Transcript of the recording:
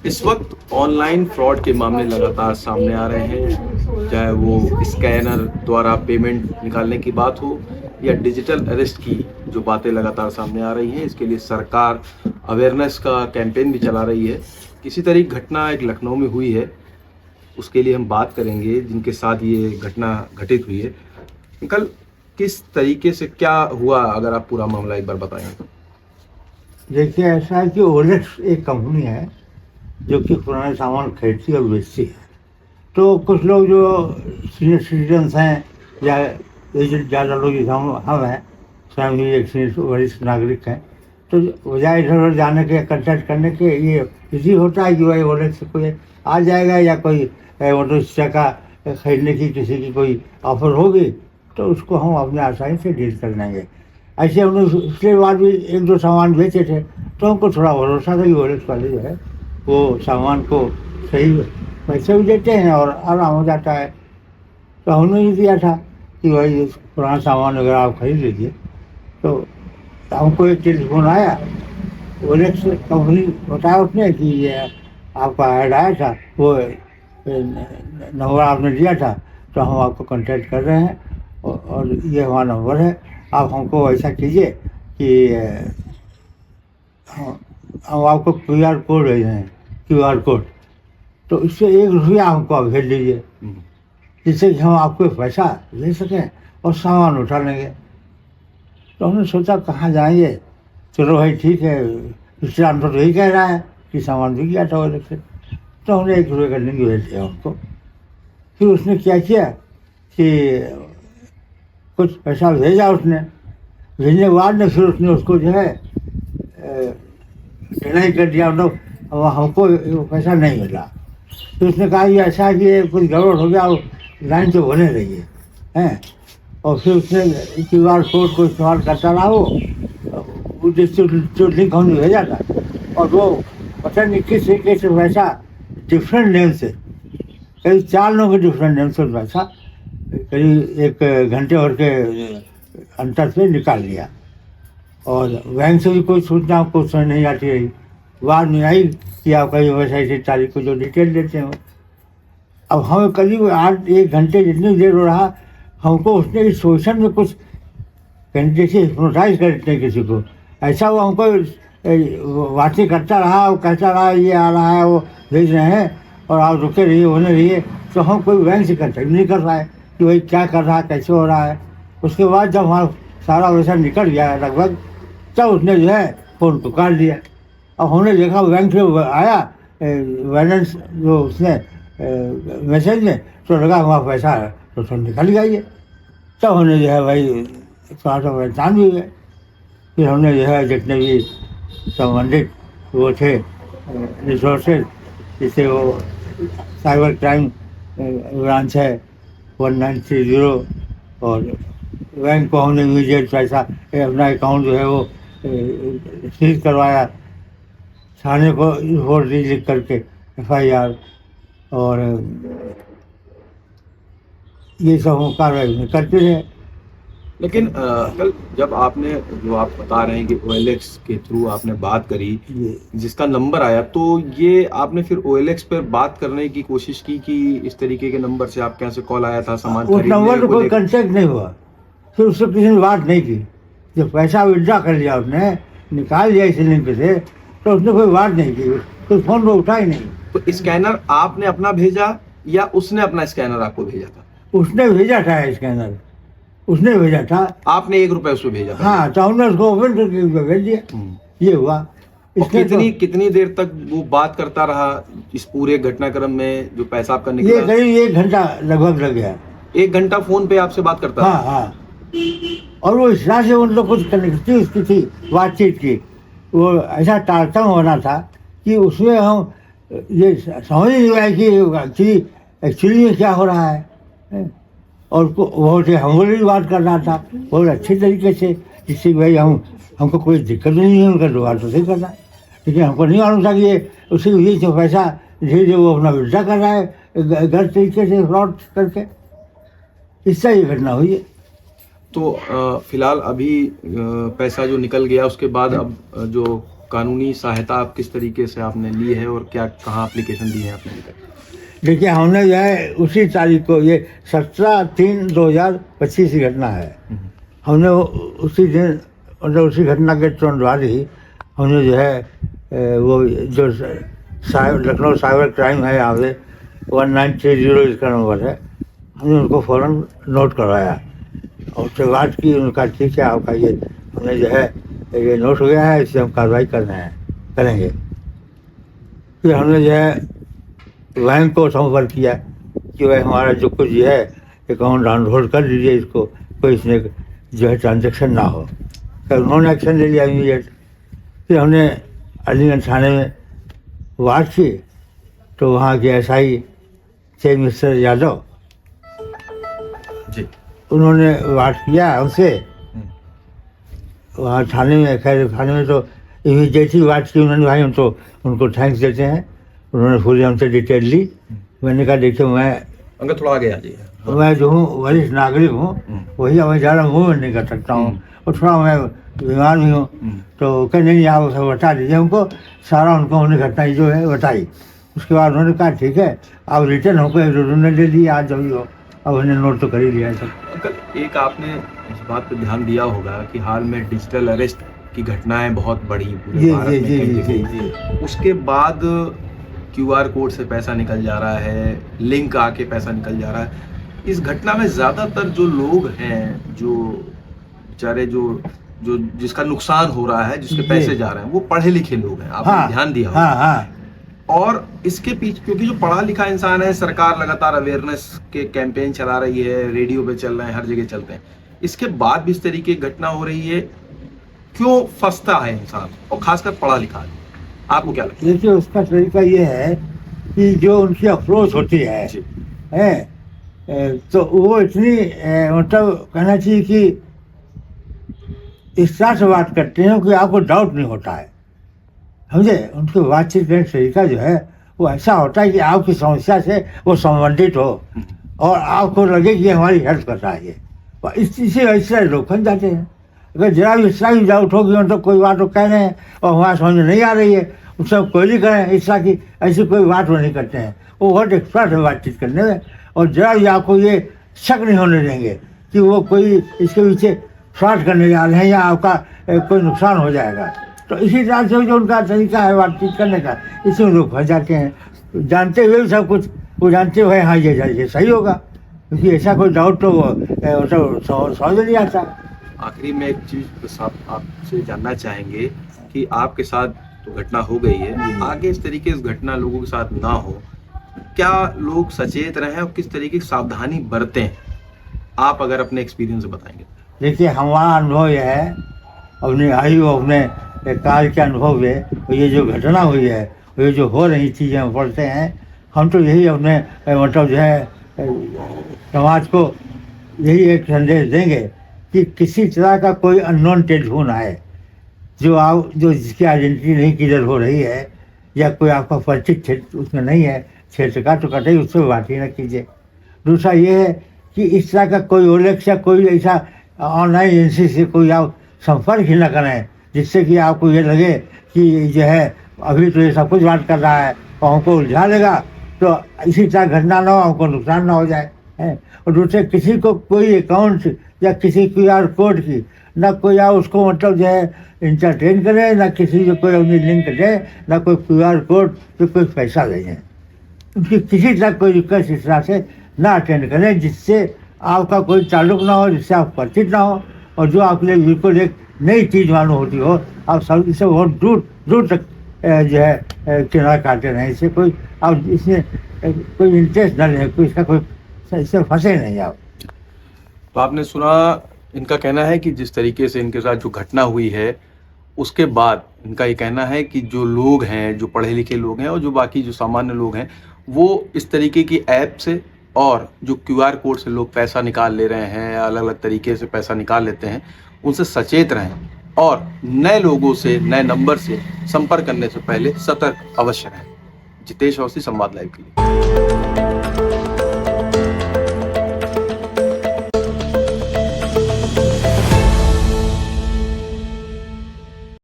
इस वक्त online fraud के मामले लगातार सामने आ रहे हैं, चाहे वो स्कैनर द्वारा पेमेंट निकालने की बात हो या डिजिटल अरेस्ट की जो बातें लगातार सामने आ रही हैं। इसके लिए सरकार अवेयरनेस का कैंपेन भी चला रही है। किसी तरह की घटना एक लखनऊ में हुई है, उसके लिए हम बात करेंगे जिनके साथ ये घटना घटित हुई है। कल किस तरीके से क्या हुआ, अगर आप पूरा मामला एक बार बताएं तो। देखिए, ऐसा है कि ओलेक्स एक कंपनी है जो कि पुराने सामान खरीदती और बेचती है। तो कुछ लोग जो सीनियर सिटीजन्स हैं या एजेड ज़्यादा लोग जैसे हम हैं, स्वयं भी एक सीनियर वरिष्ठ नागरिक हैं, तो बजाय इधर उधर जाने के कंटेक्ट करने के ये इजी होता है कि भाई ओलेक्स से कोई आ जाएगा या कोई ऑटो रिक्शा का खरीदने की किसी की कोई ऑफर होगी तो उसको हम अपने आसानी से डील कर लेंगे। ऐसे हमने पिछले बार भी एक दो सामान बेचे थे तो हमको थोड़ा भरोसा था कि ओलेक्स वाले जो है वो सामान को सही पैसे भी देते हैं और आराम हो जाता है। तो हमने भी दिया था कि भाई ये पुराना सामान अगर आप खरीद लीजिए। तो हमको एक टेलीफोन आया, ओलेक्स कंपनी बताया उसने कि ये आपका ऐड आया था, वो नंबर आपने दिया था तो हम आपको कांटेक्ट कर रहे हैं और ये हमारा नंबर है। आप हमको ऐसा कीजिए कि हम आपको QR कोड भेज रहे हैं, QR कोड, तो इससे ₹1 हमको आप भेज दीजिए जिससे कि हम आपको पैसा ले सकें और सामान उठा लेंगे। तो हमने सोचा कहाँ जाएंगे, चलो भाई ठीक है, रिश्तेदार तो यही कह रहा है कि सामान बिक गया था ओलेक्स से। तो हमने ₹1 का लिंक भेज दिया उनको। फिर उसने क्या किया कि कुछ पैसा भेजा उसने, भेजने के बाद में फिर उसने उसको जो है डिनाई कर दिया, मतलब हमको वो पैसा नहीं मिला। तो उसने कहा कि ऐसा कि ये कुछ गड़बड़ हो गया, लाइन तो बने रही है। और फिर उसने QR कोड को इस्तेमाल करता रहा वो जो लिंक हमने भेजा था, और वो पता नहीं किस तरीके से वैसा डिफरेंट नेम से, करीब 4 लोगों के डिफरेंट नेम से वैसा करीब 1 घंटे और के अंतर से निकाल लिया। और बैंक से भी कोई सूचना आपको समझ नहीं आती रही। बाद में आई कि आपका ये वैसा ऐसी तारीख को जो डिटेल देते हो। अब हमें करीब 1 घंटे जितनी देर हो रहा, हमको उसने इस सोशल में कुछ जैसे हिप्नोटाइज कर देते किसी को, ऐसा वो हमको बातें करता रहा, वो कहता रहा ये आ रहा है, वो भेज रहे हैं और आप रुके रहिए, होने रहिए। तो हम कोई बैंक से कंटेक्ट नहीं कर पाए कि भाई क्या कर रहा है, कैसे हो रहा है। उसके बाद जब हमारा सारा वैसा निकल गया लगभग, तब उसने जो है फ़ोन को काट दिया। अब हमने देखा बैंक से आया बैलेंस जो उसने मैसेज में, तो लगा हमारा पैसा है तो सब निकल गया ये। तब हमने जो है भाई थोड़ा सा परेशान भी हुए। फिर हमने जो है जितने भी संबंधित वो थे रिसोर्सेज, जिससे वो साइबर क्राइम ब्रांच है 1930, और बैंक को हमने इमीडिएट पैसा अपना अकाउंट जो है वो सीज करवाया, थाने को रिपोर्ट दी लिख करके FIR, और ये सब हम कार्रवाई करते रहे। लेकिन कल जब आपने, जो आप बता रहे हैं कि OLX के थ्रू आपने बात करी, जिसका नंबर आया, तो ये आपने फिर OLX पर बात करने की कोशिश की कि इस तरीके के नंबर से आपके यहाँ से कॉल आया था सामान उस खरीदने नंबर को पर कोई लेकर? कंटेक्ट नहीं हुआ। फिर उससे किसी ने बात नहीं की। जब पैसा विड्रॉ कर लिया उसने, निकाल लिया इस लिंक से, तो उसने कोई बात नहीं की, कोई फ़ोन को उठा ही नहीं। तो स्कैनर आपने अपना भेजा या उसने अपना स्कैनर आपको भेजा था? उसने भेजा था स्कैनर, उसने भेजा था। आपने ₹1 उसमें भेजा था? हाँ, तो हमने उसको ओपन करके भेज दिया। ये हुआ। और कितनी देर तक वो बात करता रहा इस पूरे घटनाक्रम में, जो पैसा आपका ये निकला? करीब 1 घंटा लगभग लग गया। 1 घंटा फोन पे आपसे बात करता हाँ हाँ। और वो इस तरह से उन लोग कुछ कनेक्टिव उसकी थी बातचीत की, वो ऐसा तारतम्य होना था कि उसमें हम ये समझ नहीं आया कि एक्चुअली में क्या हो रहा है। और बहुत ही हम्बली भी बात कर रहा था, बहुत अच्छे तरीके से, जिससे भाई हमको कोई दिक्कत नहीं है उनका दोबारा तो सही करना। लेकिन हमको नहीं मालूम था कि ये उसी ये जो पैसा धीरे धीरे वो अपना विड्रॉ कर रहा है गलत तरीके से, फ्रॉड करके। इससे ये घटना हुई है। तो फिलहाल अभी पैसा जो निकल गया, उसके बाद अब जो कानूनी सहायता आप किस तरीके से आपने ली है और क्या कहाँ एप्लीकेशन दी है आपने अभी तक? देखिए, हमने जो है उसी तारीख को, ये 17/3/2025 की घटना है, हमने उसी दिन, मतलब उसी घटना के तुरंत बाद ही हमने जो है वो जो लखनऊ साइबर क्राइम है, यहाँ पे 1930 इसका नंबर है, हमने उनको फ़ौरन नोट करवाया और उससे बात की। उनका ठीक है, आपका ये हमने जो है ये नोट हो गया है, इससे हम कार्रवाई करेंगे। फिर हमने जो है बैंक को संपर्क किया कि भाई हमारा जो कुछ है अकाउंट डाउनलोड कर दीजिए, इसको कोई इसमें जो है ट्रांजेक्शन ना हो। फिर उन्होंने एक्शन ले लिया इमीडिएट। फिर हमने अलीगंज थाने में बात की तो वहाँ के SI थे मिस्टर यादव, जी। उन्होंने बात किया हमसे वहाँ थाने में। खैर थाने में तो इमीडिएट ही बात की उन्होंने, भाई हम तो उनको थैंक्स देते हैं, उन्होंने पूरी हमसे डिटेल ली। मैंने कहा देखिए, अंकल थोड़ा आगे आ जाइए। मैं जो हूँ वरिष्ठ नागरिक हूँ, वही मैं ज़्यादा मूवमेंट नहीं कर सकता हूँ और थोड़ा मैं बीमार भी हूँ। तो कहीं नहीं, आप सब बता दीजिए हमको सारा। उनको हमने घटना जो है बताई। उसके बाद उन्होंने कहा ठीक है, आप रिटर्न हमको उन्होंने ले लिया, आज जब हो अब उन्हें नोट तो कर ही लिया है सब। अंकल एक आपने इस बात पे ध्यान दिया होगा कि हाल में डिजिटल अरेस्ट की घटनाएं बहुत बढ़ी पूरे भारत में कई जगह। उसके बाद QR कोड से पैसा निकल जा रहा है, लिंक आके पैसा निकल जा रहा है। इस घटना में ज़्यादातर जो लोग हैं, जो बेचारे जो जिसका नुकसान हो रहा है, जिसके पैसे जा रहे हैं, वो पढ़े लिखे लोग हैं। आपने ध्यान दिया होगा। हाँ। और इसके पीछे क्योंकि जो पढ़ा लिखा इंसान है, सरकार लगातार अवेयरनेस के कैंपेन चला रही है, रेडियो पे चल रहे हैं, हर जगह चलते हैं, इसके बाद भी इस तरीके की घटना हो रही है, क्यों फंसता है इंसान, और खासकर पढ़ा लिखा है? आपको क्या लगता है? देखिए, उसका तरीका ये है कि जो उनकी अप्रोच होती है तो वो इतनी मतलब कहना चाहिए कि इस तरह से बात करते हैं कि आपको डाउट नहीं होता है, समझे। उनकी बातचीत करने का तरीका जो है वो ऐसा होता है कि आपकी समस्या से वो संबंधित हो और आपको लगे कि हमारी हेल्प कर रहा है ये। इसी वजह से लोग फंस जाते हैं। अगर जरा भी इसका भी डाउट हो कि मतलब कोई बात वो कह रहे हैं और हमारा समझ में नहीं आ रही है, उससे कोई नहीं करें इस तरह की, ऐसी कोई बात वो नहीं करते हैं। वो बहुत एक्सपर्ट है बातचीत करने में, और जरा भी आपको ये शक नहीं होने देंगे कि वो कोई इसके पीछे फ्रॉड करने जा रहे हैं या आपका कोई नुकसान हो जाएगा। तो इसी तरह से जो उनका तरीका है बातचीत करने का, इसमें लोग फंस जाते हैं। जानते हुए भी सब कुछ वो जानते हुए हाँ ये सही होगा, क्योंकि ऐसा कोई डाउट तो वो समझ नहीं आता। आखिरी में एक चीज़ आपसे जानना चाहेंगे कि आपके साथ तो घटना हो गई है, आगे इस तरीके की घटना लोगों के साथ ना हो, क्या लोग सचेत रहें और किस तरीके की सावधानी बरतें? आप अगर अपने एक्सपीरियंस से बताएंगे। देखिए, हमारा अनुभव यह है, अपने आयु अपने काल के अनुभव में, ये जो घटना हुई है, ये जो हो रही चीज़ें हम पढ़ते हैं, हम तो यही अपने मतलब जो है समाज को यही एक संदेश देंगे कि किसी तरह का कोई अननोन टेलीफोन आए जो जिसकी आइडेंटिटी नहीं क्लियर हो रही है, या कोई आपका परिचित क्षेत्र उसमें नहीं है क्षेत्र का, तो कतई उससे बात ही न कीजिए। दूसरा ये है कि इस तरह का कोई ओलेक्स या कोई ऐसा ऑनलाइन एजेंसी से कोई आप संपर्क ही न करें जिससे कि आपको ये लगे कि जो है अभी तो ये सब कुछ बात कर रहा है और हमको उलझा लेगा, तो इसी तरह घटना ना हो, हमको नुकसान ना हो जाए है। और दूसरे किसी को कोई अकाउंट या किसी QR कोड की ना कोई आप उसको मतलब जो है इंटरटेन करे, ना किसी को कोई अपनी लिंक दे, ना कोई QR कोड पे कोई पैसा दें। उनकी किसी तरह कोई रिक्वेस्ट इस तरह से ना अटेंड करें जिससे आपका कोई ताल्लुक ना हो, जिससे आप परिचित ना हो, और जो आपके लिए बिल्कुल एक नई चीज़ मालूम होती हो, आप सब इससे बहुत दूर तक जो है किनारा काटते रहें। इससे कोई आप इसमें कोई इंटरेस्ट न लें, कोई इसका कोई इससे फंसे नहीं आप। तो आपने सुना, इनका कहना है कि जिस तरीके से इनके साथ जो घटना हुई है उसके बाद इनका ये कहना है कि जो लोग हैं, जो पढ़े लिखे लोग हैं और जो बाकी जो सामान्य लोग हैं, वो इस तरीके की ऐप से और जो QR कोड से लोग पैसा निकाल ले रहे हैं, अलग अलग तरीके से पैसा निकाल लेते हैं, उनसे सचेत रहें और नए लोगों से, नए नंबर से संपर्क करने से पहले सतर्क अवश्य रहें। जितेश अवस्थी, संवाद लाइव के लिए।